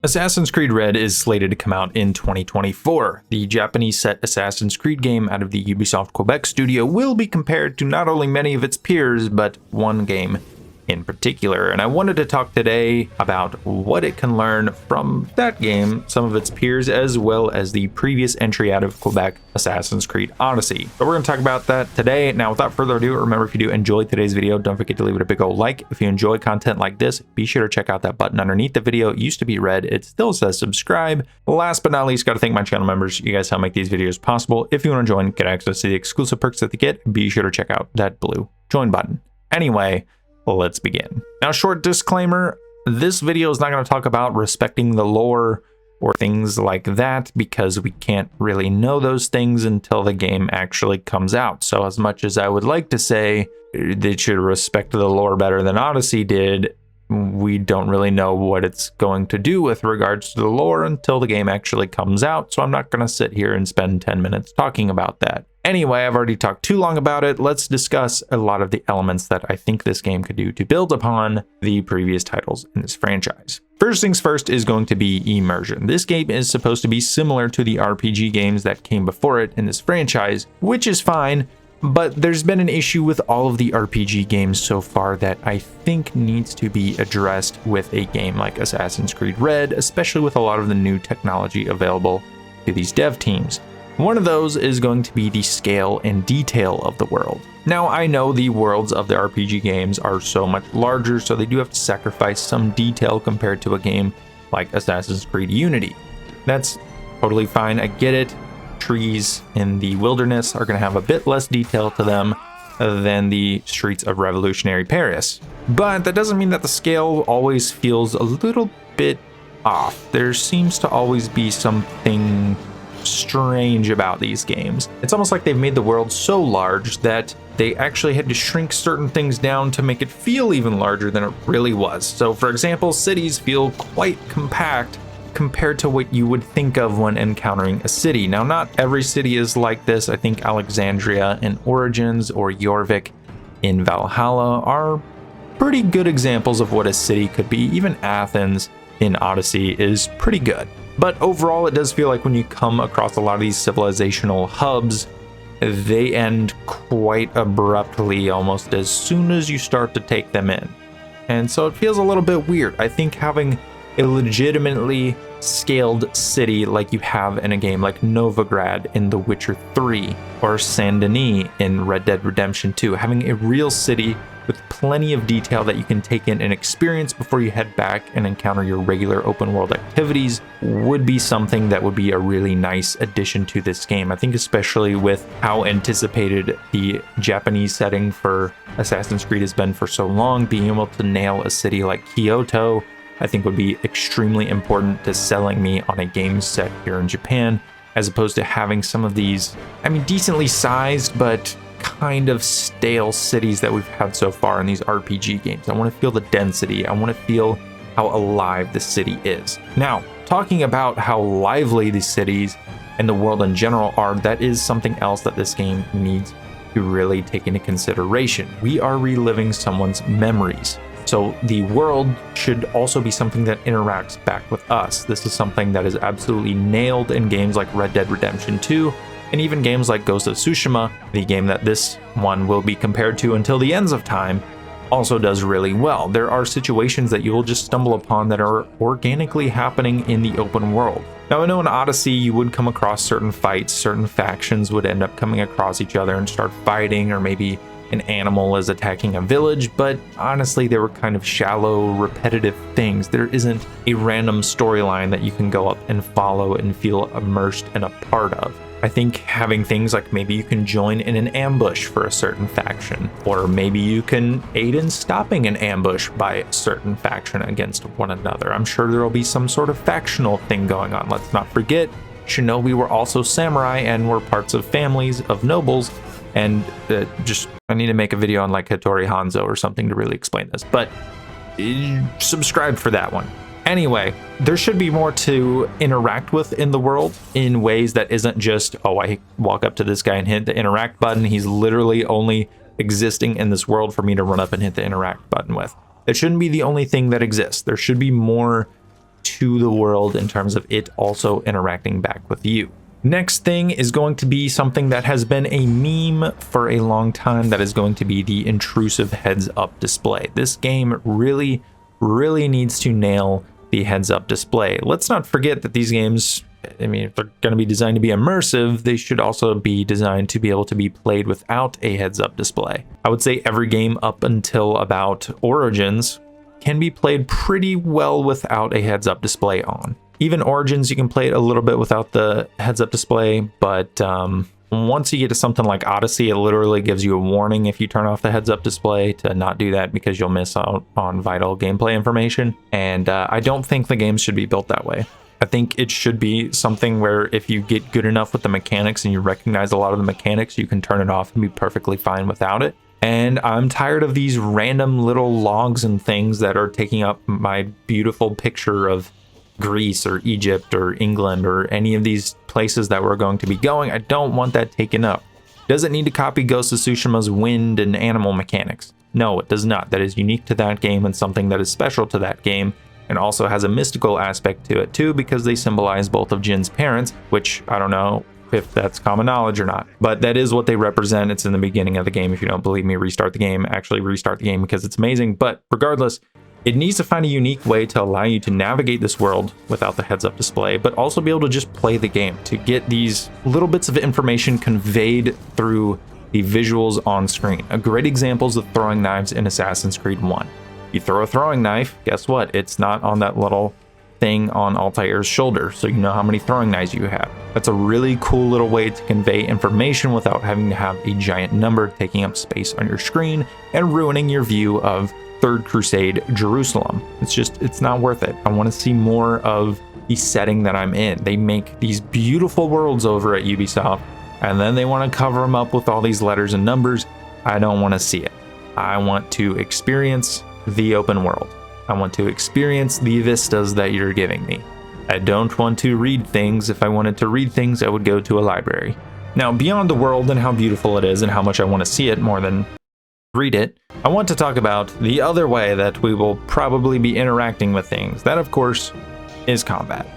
Assassin's Creed Red is slated to come out in 2024. The Japanese-set Assassin's Creed game out of the Ubisoft Quebec studio will be compared to not only many of its peers, but one game in particular. And I wanted to talk today about what it can learn from that game, some of its peers, as well as the previous entry out of Quebec, Assassin's Creed Odyssey. So we're going to talk about that today. Now, without further ado, remember, if you do enjoy today's video, don't forget to leave it a big old like. If you enjoy content like this, be sure to check out that button underneath the video. It used to be red. It still says subscribe. Last but not least, got to thank my channel members. You guys help make these videos possible. If you want to join, get access to the exclusive perks that they get, be sure to check out that blue join button. Anyway, let's begin. Now, short disclaimer, this video is not going to talk about respecting the lore or things like that, because we can't really know those things until the game actually comes out. So as much as I would like to say they should respect the lore better than Odyssey did, we don't really know what it's going to do with regards to the lore until the game actually comes out. So I'm not going to sit here and spend 10 minutes talking about that. Anyway, I've already talked too long about it. Let's discuss a lot of the elements that I think this game could do to build upon the previous titles in this franchise. First things first is going to be Immersion. This game is supposed to be similar to the RPG games that came before it in this franchise, which is fine, but there's been an issue with all of the RPG games so far that I think needs to be addressed with a game like Assassin's Creed Red, especially with a lot of the new technology available to these dev teams. One of those is going to be the scale and detail of the world. Now, I know the worlds of the RPG games are so much larger, so they do have to sacrifice some detail compared to a game like Assassin's Creed Unity. That's totally fine, I get it. Trees in the wilderness are going to have a bit less detail to them than the streets of revolutionary Paris. But that doesn't mean that the scale always feels a little bit off. There seems to always be something strange about these games. It's almost like they've made the world so large that they actually had to shrink certain things down to make it feel even larger than it really was. So for example, cities feel quite compact compared to what you would think of when encountering a city. Now, not every city is like this. I think Alexandria in Origins or Jorvik in Valhalla are pretty good examples of what a city could be. Even Athens in Odyssey is pretty good. But overall, it does feel like when you come across a lot of these civilizational hubs, they end quite abruptly almost as soon as you start to take them in. And so it feels a little bit weird. I think having a legitimately scaled city like you have in a game like Novigrad in The Witcher 3 or Saint Denis in Red Dead Redemption 2, having a real city with plenty of detail that you can take in and experience before you head back and encounter your regular open world activities would be something that would be a really nice addition to this game. I think especially with how anticipated the Japanese setting for Assassin's Creed has been for so long, being able to nail a city like Kyoto, I think would be extremely important to selling me on a game set here in Japan, as opposed to having some of these, I mean, decently sized, but kind of stale cities that we've had so far in these RPG games. I want to feel the density. I want to feel how alive the city is. Now, talking about how lively the cities and the world in general are, that is something else that this game needs to really take into consideration. We are reliving someone's memories. So the world should also be something that interacts back with us. This is something that is absolutely nailed in games like Red Dead Redemption 2, and even games like Ghost of Tsushima, the game that this one will be compared to until the ends of time, also does really well. There are situations that you will just stumble upon that are organically happening in the open world. Now, I know in Odyssey you would come across certain fights, certain factions would end up coming across each other and start fighting, or maybe an animal is attacking a village, but honestly, they were kind of shallow, repetitive things. There isn't a random storyline that you can go up and follow and feel immersed and a part of. I think having things like maybe you can join in an ambush for a certain faction, or maybe you can aid in stopping an ambush by a certain faction against one another. I'm sure there will be some sort of factional thing going on. Let's not forget, Shinobi were also samurai and were parts of families of nobles, and I need to make a video on like Hattori Hanzo or something to really explain this, but subscribe for that one. Anyway, there should be more to interact with in the world in ways that isn't just, oh, I walk up to this guy and hit the interact button. He's literally only existing in this world for me to run up and hit the interact button with. It shouldn't be the only thing that exists. There should be more to the world in terms of it also interacting back with you. Next thing is going to be something that has been a meme for a long time. That is going to be the intrusive heads-up display. This game really needs to nail the heads-up display. Let's not forget that these games, I mean, if they're going to be designed to be immersive, they should also be designed to be able to be played without a heads-up display. I would say every game up until about Origins can be played pretty well without a heads-up display on. Even Origins, you can play it a little bit without the heads-up display, but once you get to something like Odyssey, it literally gives you a warning if you turn off the heads-up display to not do that because you'll miss out on vital gameplay information. And I don't think the games should be built that way. I think it should be something where if you get good enough with the mechanics and you recognize a lot of the mechanics, you can turn it off and be perfectly fine without it. And I'm tired of these random little logs and things that are taking up my beautiful picture of Greece or Egypt or England or any of these places that we're going to be going. I don't want that taken up. Does it need to copy Ghost of Tsushima's wind and animal mechanics? No, it does not. That is unique to that game and something that is special to that game, and also has a mystical aspect to it too, because they symbolize both of Jin's parents, which I don't know if that's common knowledge or not, but that is what they represent. It's in the beginning of the game. If you don't believe me, restart the game. Actually restart the game because it's amazing. But regardless, it needs to find a unique way to allow you to navigate this world without the heads-up display, but also be able to just play the game, to get these little bits of information conveyed through the visuals on screen. A great example is the throwing knives in Assassin's Creed 1. You throw a throwing knife, guess what? It's not on that little thing on Altair's shoulder, so you know how many throwing knives you have. That's a really cool little way to convey information without having to have a giant number taking up space on your screen and ruining your view of Third Crusade Jerusalem. It's not worth it. I want to see more of the setting that I'm in. They make these beautiful worlds over at Ubisoft, and then they want to cover them up with all these letters and numbers. I don't want to see it. I want to experience the open world. I want to experience the vistas that you're giving me. I don't want to read things. If I wanted to read things, I would go to a library. Now, beyond the world and how beautiful it is and how much I want to see it more than read it, I want to talk about the other way that we will probably be interacting with things. That, of course, is combat.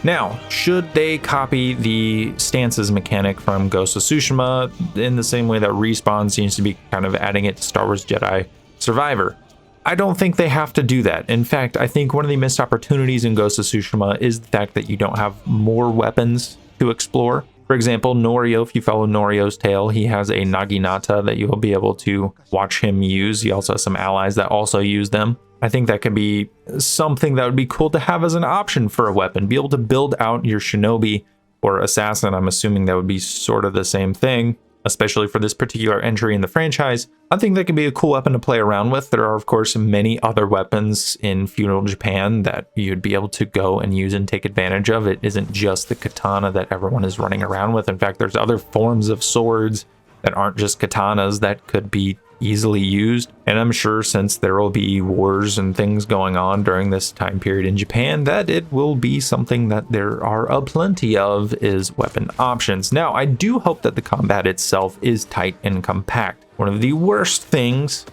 Now, should they copy the stances mechanic from Ghost of Tsushima in the same way that Respawn seems to be kind of adding it to Star Wars Jedi Survivor? I don't think they have to do that. In fact, I think one of the missed opportunities in Ghost of Tsushima is the fact that you don't have more weapons to explore. For example, Norio, if you follow Norio's tale, he has a Naginata that you will be able to watch him use. He also has some allies that also use them. I think that could be something that would be cool to have as an option for a weapon. Be able to build out your shinobi or assassin. I'm assuming that would be sort of the same thing, especially for this particular entry in the franchise. I think that could be a cool weapon to play around with. There are, of course, many other weapons in feudal Japan that you'd be able to go and use and take advantage of. It isn't just the katana that everyone is running around with. In fact, there's other forms of swords that aren't just katanas that could be easily used. And I'm sure since there will be wars and things going on during this time period in Japan, that it will be something that there are a plenty of is weapon options. Now, I do hope that the combat itself is tight and compact. One of the worst things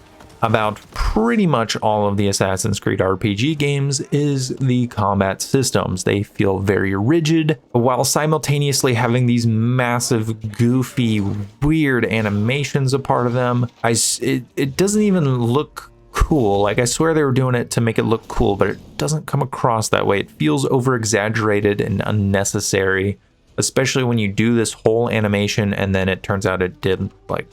about pretty much all of the Assassin's Creed RPG games is the combat systems. They feel very rigid while simultaneously having these massive, goofy, weird animations a part of them. It doesn't even look cool. Like, I swear they were doing it to make it look cool, but it doesn't come across that way. It feels over-exaggerated and unnecessary, especially when you do this whole animation and then it turns out it did, like,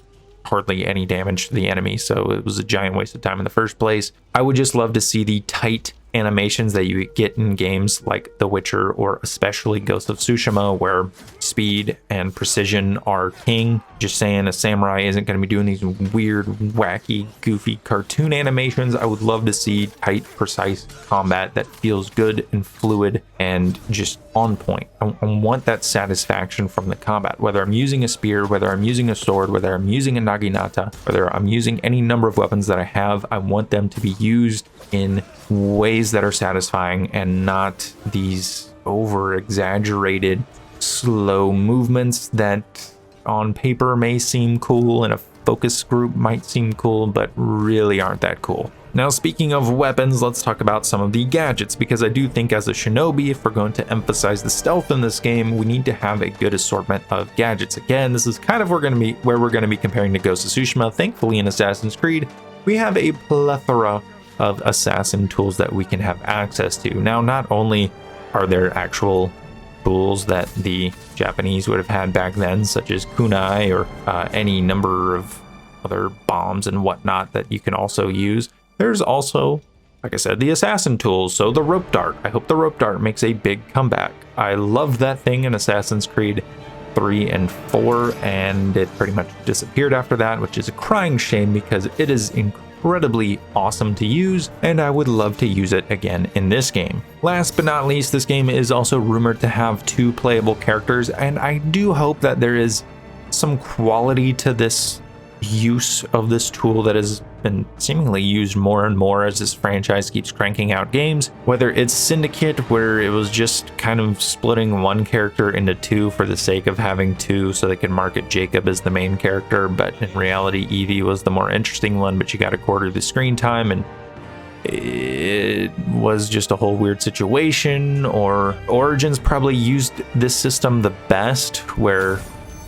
hardly any damage to the enemy, so it was a giant waste of time in the first place. I would just love to see the tight animations that you get in games like The Witcher or especially Ghost of Tsushima, where speed and precision are king. Just saying, a samurai isn't going to be doing these weird, wacky, goofy cartoon animations. I would love to see tight, precise combat that feels good and fluid and just on point. I want that satisfaction from the combat, whether I'm using a spear, whether I'm using a sword, whether I'm using a naginata, whether I'm using any number of weapons that I have. I want them to be used in ways that are satisfying and not these over exaggerated slow movements that on paper may seem cool and a focus group might seem cool, but really aren't that cool. Now, speaking of weapons, let's talk about some of the gadgets, because I do think as a shinobi, if we're going to emphasize the stealth in this game, we need to have a good assortment of gadgets. Again, this is kind of where we're going to be comparing to Ghost of Tsushima. Thankfully, in Assassin's Creed, we have a plethora of assassin tools that we can have access to. Now, not only are there actual tools that the Japanese would have had back then, such as kunai or any number of other bombs and whatnot that you can also use. There's also, like I said, the assassin tools, so the rope dart. I hope the rope dart makes a big comeback. I loved that thing in Assassin's Creed 3 and 4, and it pretty much disappeared after that, which is a crying shame because it is incredibly awesome to use, and I would love to use it again in this game. Last but not least, this game is also rumored to have 2 playable characters, and I do hope that there is some quality to this use of this tool that has been seemingly used more and more as this franchise keeps cranking out games, whether it's Syndicate, where it was just kind of splitting one character into 2 for the sake of having 2 so they could market Jacob as the main character, but in reality Evie was the more interesting one, but you got a quarter of the screen time, and it was just a whole weird situation. Or Origins probably used this system the best, where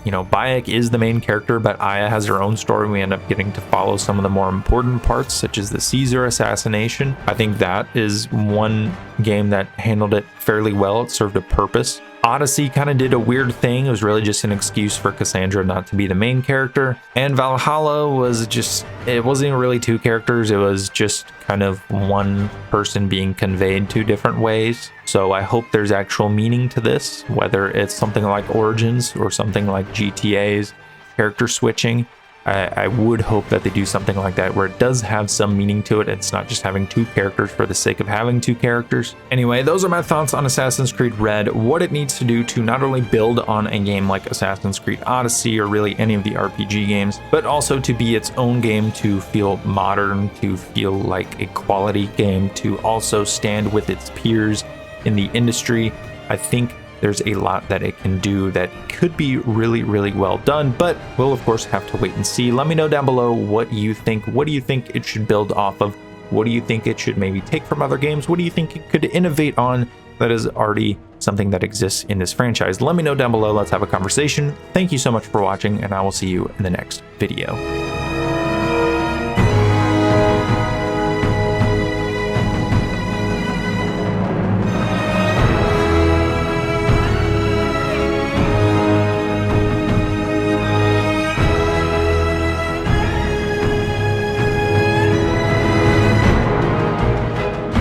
Bayek is the main character, but Aya has her own story. We end up getting to follow some of the more important parts, such as the Caesar assassination. I think that is one game that handled it fairly well. It served a purpose. Odyssey kind of did a weird thing. It was really just an excuse for Cassandra not to be the main character. And Valhalla was just, it wasn't really 2 characters. It was just kind of one person being conveyed 2 different ways. So I hope there's actual meaning to this, whether it's something like Origins or something like GTA's character switching. I would hope that they do something like that where it does have some meaning to it. It's not just having 2 characters for the sake of having 2 characters. Anyway, those are my thoughts on Assassin's Creed Red, what it needs to do to not only build on a game like Assassin's Creed Odyssey or really any of the RPG games, but also to be its own game, to feel modern, to feel like a quality game, to also stand with its peers in the industry. I think there's a lot that it can do that could be really, really well done, but we'll of course have to wait and see. Let me know down below what you think. What do you think it should build off of? What do you think it should maybe take from other games? What do you think it could innovate on that is already something that exists in this franchise? Let me know down below. Let's have a conversation. Thank you so much for watching, and I will see you in the next video.